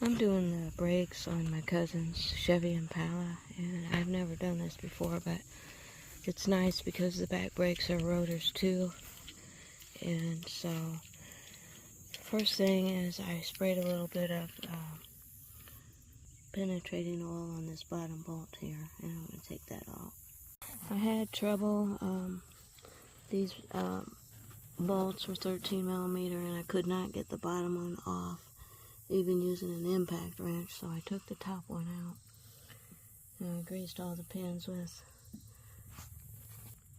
I'm doing the brakes on my cousin's Chevy Impala, and I've never done this before, but it's nice because the back brakes are rotors too. And so, first thing is I sprayed a little bit of penetrating oil on this bottom bolt here, and I'm going to take that off. I had trouble, these bolts were 13 millimeter, and I could not get the bottom one off, even using an impact wrench, so I took the top one out. And I greased all the pins with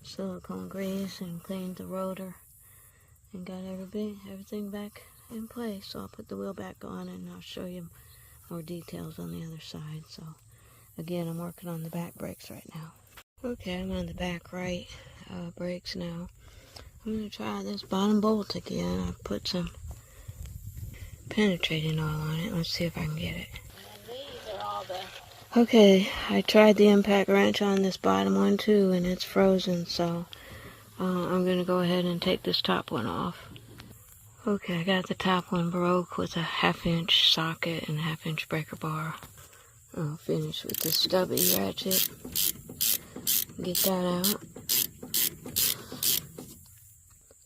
silicone grease and cleaned the rotor and got everything back in place. So I'll put the wheel back on and I'll show you more details on the other side. So again, I'm working on the back brakes right now. Okay, I'm on the back right brakes now. I'm going to try this bottom bolt again. I've put some penetrating oil on it. Let's see if I can get it. And these are all the... Okay, I tried the impact wrench on this bottom one too, and it's frozen, so I'm going to go ahead and take this top one off. Okay, I got the top one broke with a 1/2 inch socket and 1/2 inch breaker bar. I'll finish with this stubby ratchet. Get that out.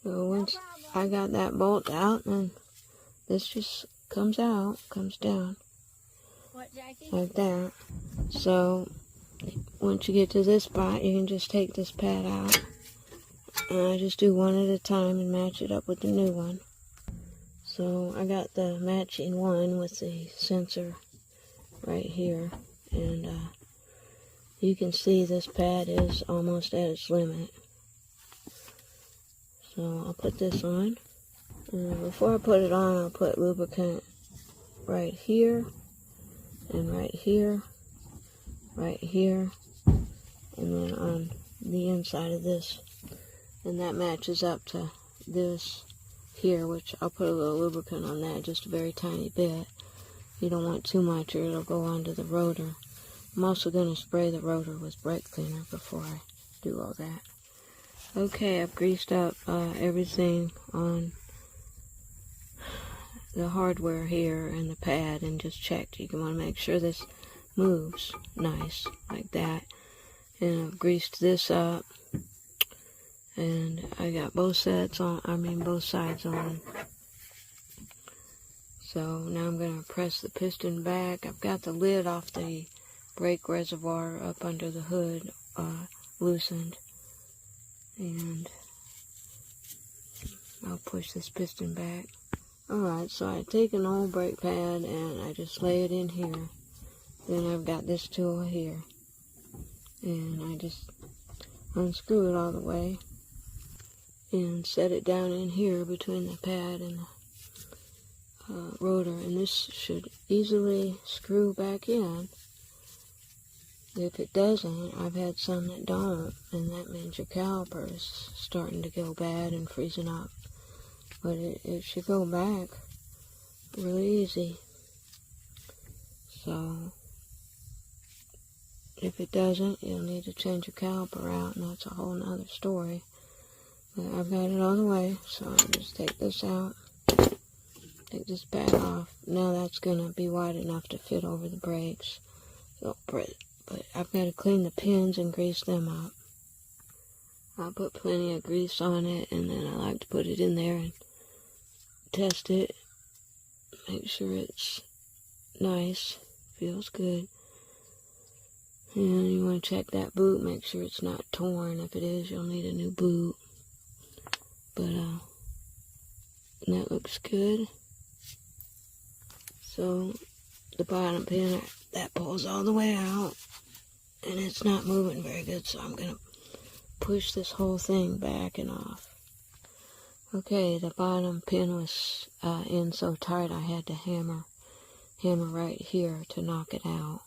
So once I got that bolt out, and this just comes out, comes down. What, Jackie? Like that. So once you get to this spot, you can just take this pad out. And I just do one at a time and match it up with the new one. So I got the matching one with the sensor right here. And you can see this pad is almost at its limit. So I'll put this on. And before I put it on, I'll put lubricant right here. And right here, right here, and then on the inside of this. And that matches up to this here, which I'll put a little lubricant on that, just a very tiny bit. You don't want too much or it'll go onto the rotor. I'm also going to spray the rotor with brake cleaner before I do all that. Okay, I've greased up everything on the hardware here and the pad and just checked. You want to make sure this moves nice like that. And I've greased this up, and I got both sides on. So now I'm going to press the piston back. I've got the lid off the brake reservoir up under the hood loosened, and I'll push this piston back. Alright, so I take an old brake pad and I just lay it in here. Then I've got this tool here. And I just unscrew it all the way and set it down in here between the pad and the rotor. And this should easily screw back in. If it doesn't, I've had some that don't, and that means your caliper is starting to go bad and freezing up. But it should go back really easy. So if it doesn't, you'll need to change your caliper out, and that's a whole nother story. But I've got it all the way, so I'll just take this out, take this pad off. Now that's going to be wide enough to fit over the brakes. So, but I've got to clean the pins and grease them up. I'll put plenty of grease on it, and then I like to put it in there and test it, make sure it's nice, feels good. And you want to check that boot, make sure it's not torn. If it is, you'll need a new boot. But that looks good. So the bottom pin, that pulls all the way out, and it's not moving very good, so I'm going to push this whole thing back and off. Okay, the bottom pin was in so tight I had to hammer right here to knock it out.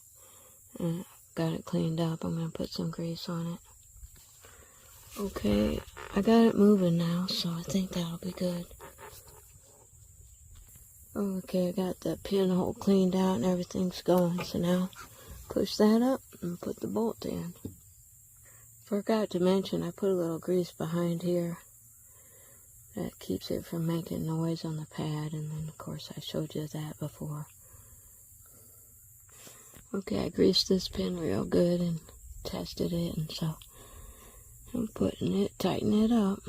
And got it cleaned up. I'm going to put some grease on it. Okay, I got it moving now, so I think that'll be good. Okay, I got the pinhole cleaned out and everything's going, so now push that up and put the bolt in. Forgot to mention, I put a little grease behind here. That keeps it from making noise on the pad, and then of course I showed you that before. Okay, I greased this pin real good and tested it, and so I'm tightening it up.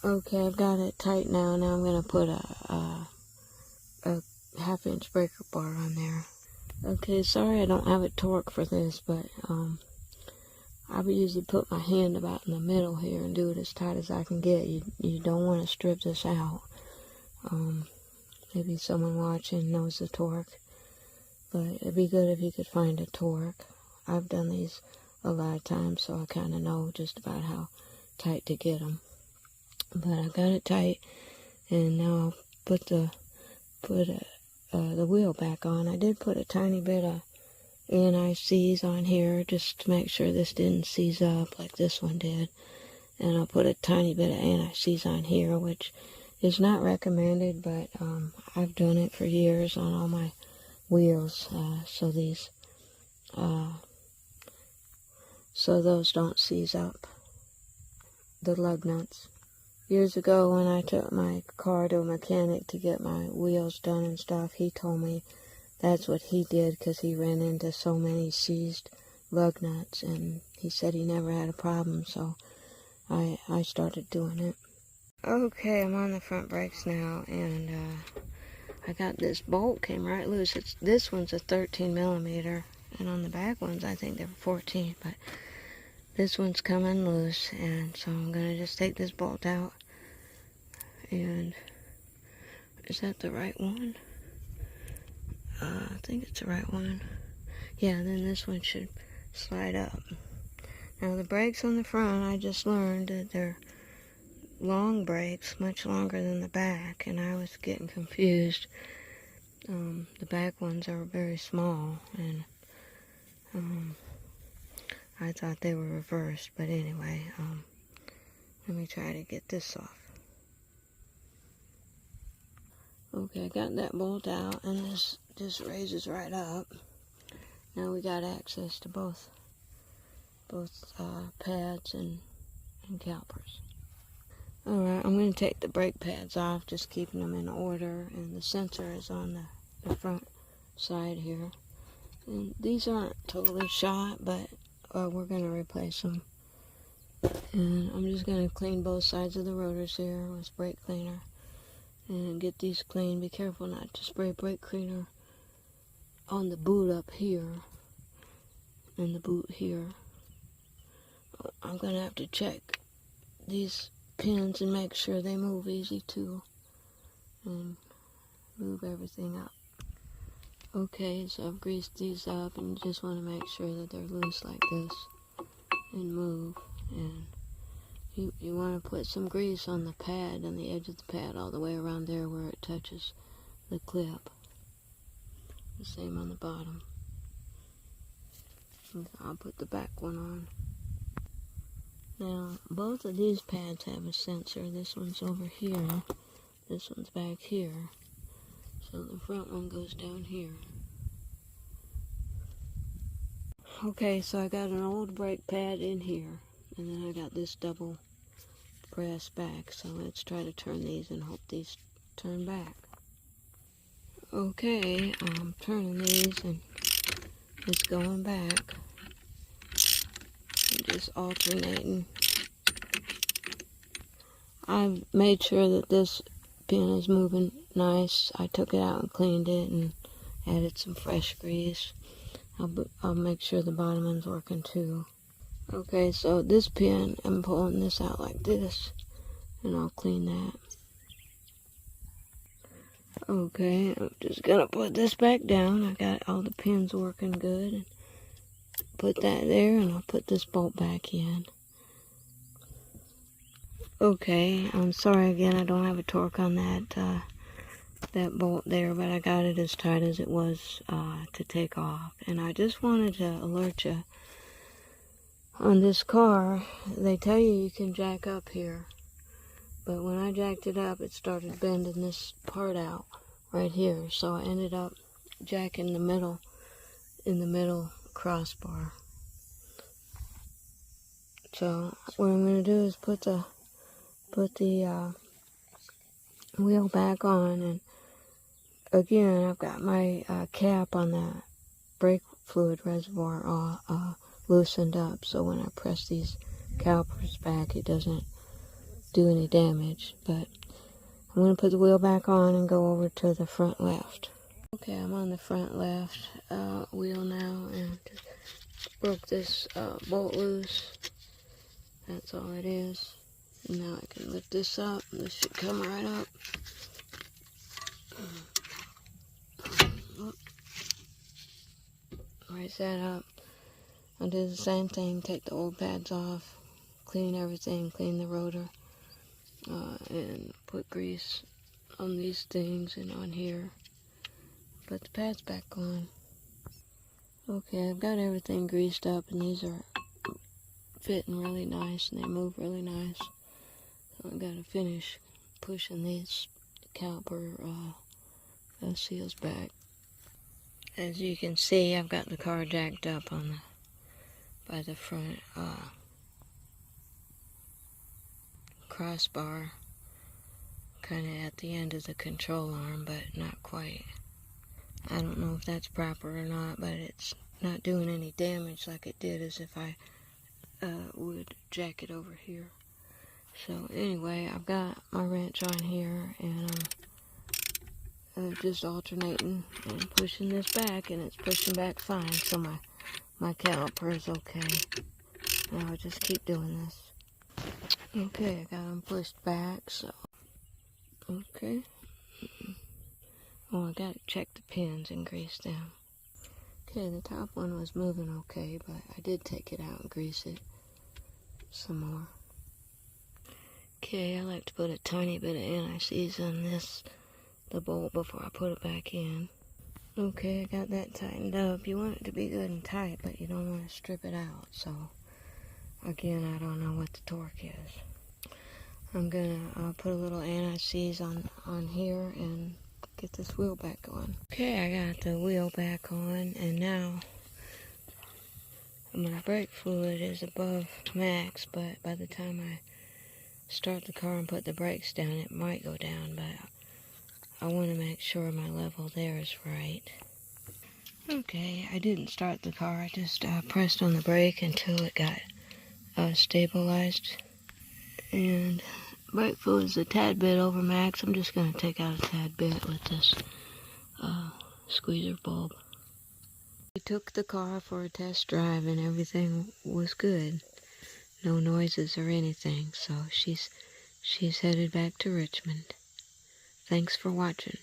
Okay, I've got it tight now. Now I'm going to put a half-inch breaker bar on there. Okay, sorry I don't have a torque for this, but I would usually put my hand about in the middle here and do it as tight as I can get. You don't want to strip this out. Maybe someone watching knows the torque, but it'd be good if you could find a torque. I've done these a lot of times, so I kind of know just about how tight to get them. But I got it tight, and now I'll put the wheel back on. I did put a tiny bit of anti-seize on here just to make sure this didn't seize up like this one did. And I'll put a tiny bit of anti-seize on here, which is not recommended, but I've done it for years on all my wheels, so those don't seize up the lug nuts. Years ago, when I took my car to a mechanic to get my wheels done and stuff, he told me that's what he did because he ran into so many seized lug nuts, and he said he never had a problem, so I started doing it. Okay, I'm on the front brakes now, and I got this bolt came right loose. This one's a 13 millimeter, and on the back ones I think they're 14, but this one's coming loose, and so I'm going to just take this bolt out. And is that the right one? I think it's the right one. Yeah, then this one should slide up. Now the brakes on the front, I just learned that they're long brakes, much longer than the back, and I was getting confused. The back ones are very small, and I thought they were reversed, but anyway, let me try to get this off. Okay, I got that bolt out, and this just raises right up. Now we got access to both pads and calipers. Alright, I'm going to take the brake pads off, just keeping them in order, and the sensor is on the front side here. And these aren't totally shot, but we're going to replace them. And I'm just going to clean both sides of the rotors here with brake cleaner. And get these clean. Be careful not to spray brake cleaner on the boot up here and the boot here. I'm going to have to check these pins and make sure they move easy too, and move everything up. Okay, so I've greased these up, and you just want to make sure that they're loose like this and move. And you want to put some grease on the pad, on the edge of the pad, all the way around there where it touches the clip. The same on the bottom. I'll put the back one on. Now, both of these pads have a sensor. This one's over here. This one's back here. So the front one goes down here. Okay, so I got an old brake pad in here. And then I got this double press back. So let's try to turn these and hope these turn back. Okay, I'm turning these and it's going back. I'm just alternating. I've made sure that this pin is moving nice. I took it out and cleaned it and added some fresh grease. I'll make sure the bottom one's working too. Okay, so this pin, I'm pulling this out like this, and I'll clean that. Okay, I'm just gonna put this back down. I got all the pins working good. Put that there, and I'll put this bolt back in. Okay, I'm sorry again, I don't have a torque on that bolt there, but I got it as tight as it was to take off. And I just wanted to alert you, on this car, they tell you can jack up here. But when I jacked it up, it started bending this part out right here. So I ended up jacking in the middle crossbar. So what I'm going to do is put the wheel back on, and again I've got my cap on brake fluid reservoir loosened up, so when I press these calipers back it doesn't do any damage. But I'm going to put the wheel back on and go over to the front left. Okay, I'm on the front left wheel now, and just broke this bolt loose. That's all it is. And now I can lift this up. This should come right up. Raise that up. I'll do the same thing. Take the old pads off. Clean everything. Clean the rotor. And put grease on these things and on here. Put the pads back on. Okay, I've got everything greased up, and these are fitting really nice, and they move really nice. So I've got to finish pushing these caliper seals back. As you can see, I've got the car jacked up on by the front crossbar, kind of at the end of the control arm, but not quite. I don't know if that's proper or not, but it's not doing any damage like it did as if I would jack it over here. So anyway, I've got my wrench on here, and I'm just alternating and pushing this back, and it's pushing back fine, so my caliper is okay. Now I'll just keep doing this. Okay, I got them pushed back, so okay. Oh, I gotta check the pins and grease them. Okay, the top one was moving okay, but I did take it out and grease it some more. Okay, I like to put a tiny bit of anti-seize on the bolt before I put it back in. Okay, I got that tightened up. You want it to be good and tight, but you don't want to strip it out. So, again, I don't know what the torque is. I'm gonna put a little anti-seize on here and get this wheel back on. Okay, I got the wheel back on, and now my brake fluid is above max, but by the time I start the car and put the brakes down, it might go down, but I want to make sure my level there is right. Okay, I didn't start the car. I just pressed on the brake until it got stabilized. And brake fluid is a tad bit over max. I'm just going to take out a tad bit with this squeezer bulb. We took the car for a test drive, and everything was good. No noises or anything, so she's headed back to Richmond. Thanks for watching.